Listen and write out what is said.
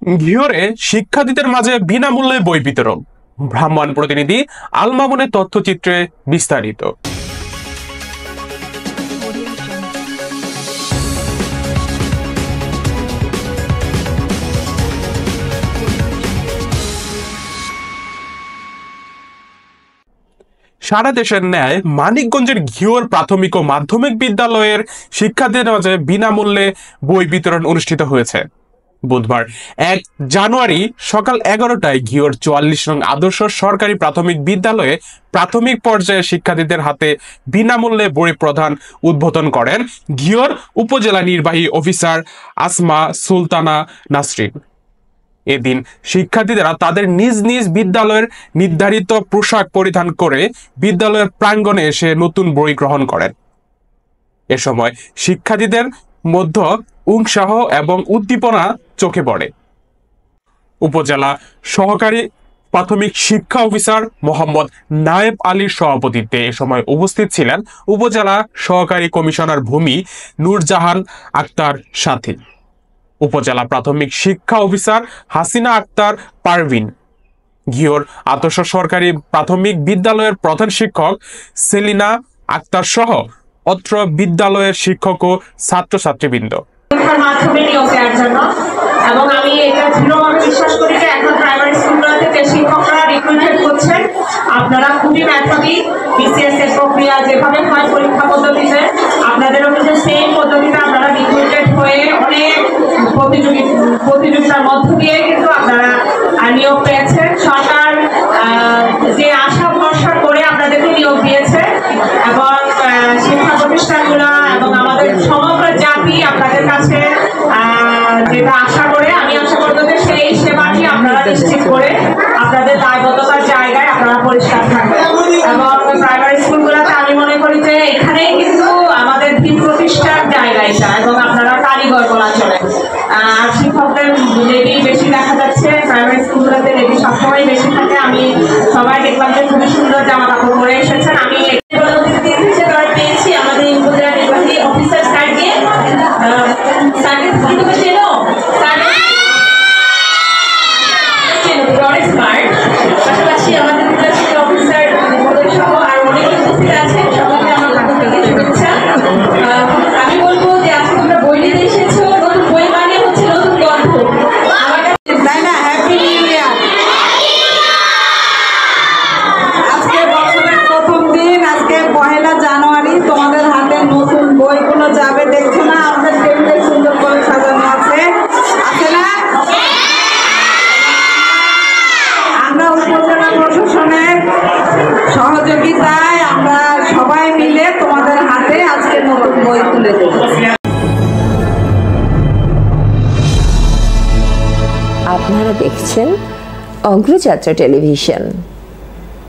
ঘিওরে শিক্ষার্থীদের মাঝে বিনামূল্যে বই বিতরণ। ব্রাহ্মণ প্রতিনিধি আল মামুনের তথ্যচিত্রে বিস্তারিত। সারা দেশের ন্যায় মানিকগঞ্জের ঘিওর প্রাথমিক ও মাধ্যমিক বিদ্যালয়ের শিক্ষার্থীদের মাঝে বিনামূল্যে বই বিতরণ অনুষ্ঠিত হয়েছে। বুধবার 1 জানুয়ারি সকাল 11টায় ঘিওর 44 নং আদর্শ সরকারি প্রাথমিক বিদ্যালয়ে প্রাথমিক পর্যায়ে শিক্ষার্থীদের হাতে বিনামূল্যে বই প্রদান উদ্বোধন করেন ঘিওর উপজেলা নির্বাহী অফিসার আসমা সুলতানা নাসরিন। এদিন শিক্ষার্থীরা তাদের নিজ নিজ বিদ্যালয়ের নির্ধারিত পোশাক পরিধান করে বিদ্যালয়ের প্রাঙ্গণে এসে নতুন বই গ্রহণ করেন। এ সময় শিক্ষার্থীদের মধ্যে উৎসাহ এবং উদ্দীপনা চোখে পড়ে। উপজেলা সহকারী প্রাথমিক শিক্ষা অফিসার মোহাম্মদ নায়েব আলীর সভাপতিত্বে এ সময় উপস্থিত ছিলেন উপজেলা সহকারী কমিশনার ভূমি নূরজাহান আক্তার সাথী, উপজেলা প্রাথমিক শিক্ষা অফিসার হাসিনা আক্তার পারভিন, ঘিওর আদর্শ সরকারি প্রাথমিক বিদ্যালয়ের প্রধান শিক্ষক সেলিনা আক্তার সহ অত্র বিদ্যালয়ের শিক্ষক ও ছাত্রছাত্রীবৃন্দ। মাধ্যমে নিয়োগ দেওয়ার জন্য এবং আমি এটা দৃঢ়ভাবে বিশ্বাস করি যে এখন প্রাইমারি স্কুলগুলোতে যে শিক্ষকরা রিক্রুটমেন্ট করছেন আপনারা খুবই মেধাবী। বিসিএস এর প্রক্রিয়া যেভাবে হয় পরীক্ষা পদ্ধতিতে আপনাদেরও কিন্তু সেম পদ্ধতিতে আপনারা রিক্রুটেড হয়ে অনেক প্রতিযোগিতার মধ্য দিয়ে কিন্তু আপনারা নিয়োগ পেয়েছেন। সরকার যে আশা ভরসা করে আপনাদেরকে নিয়োগ দিয়েছে এবং শিক্ষা প্রতিষ্ঠানগুলো এবং আমাদের সমগ্র জাতি আপনাদের কাছে যেটা আশা করে আমি আশা করব যে সেই সেবাটি আপনারা নিশ্চিত করে আপনাদের দায়বদ্ধতার জায়গায় আপনারা পরিষ্কার থাকবেন। এবং প্রাইমারি স্কুলগুলোতে আমি মনে করি যে এখানেই কিন্তু আমাদের ভিত প্রতিষ্ঠার জায়গা এটা এবং আপনারা কারিগর বলা চলে। আর শিক্ষকদের লেডি বেশি দেখা যাচ্ছে, প্রাইমারি স্কুলগুলোতে লেডি সবসময় বেশি থাকে। আমি সবাই দেখলাম যে খুবই সুন্দর জামা কাপড় পরে এসেছেন। আমি পেয়েছি আমাদের উপজেলা নির্বাহী অফিসার স্যারকে পাশাপাশি আমাদের অফিসার সহ আর অনেক উপস্থিত আছেন, সবাইকে আমার পক্ষ থেকে শুভেচ্ছা। আমি বলবো যে আজকে তোমরা বই নিতে এসেছো, নতুন বই মানে হচ্ছে নতুন গল্প। তাই না? Happy new year. আজকে বছরের প্রথম দিন, আজকে 1 জানুয়ারি, তোমাদের হাতে নতুন বইগুলো যাবে। দেখছো না আমাদের টেবিলে সুন্দর করে সাজানো আছে না? আমরা উপজেলা প্রশাসনের সহযোগিতায় আমরা সবাই মিলে তোমাদের হাতে আজকে নতুন বই তুলে দেব। আপনারা দেখছেন অগ্রযাত্রা টেলিভিশন।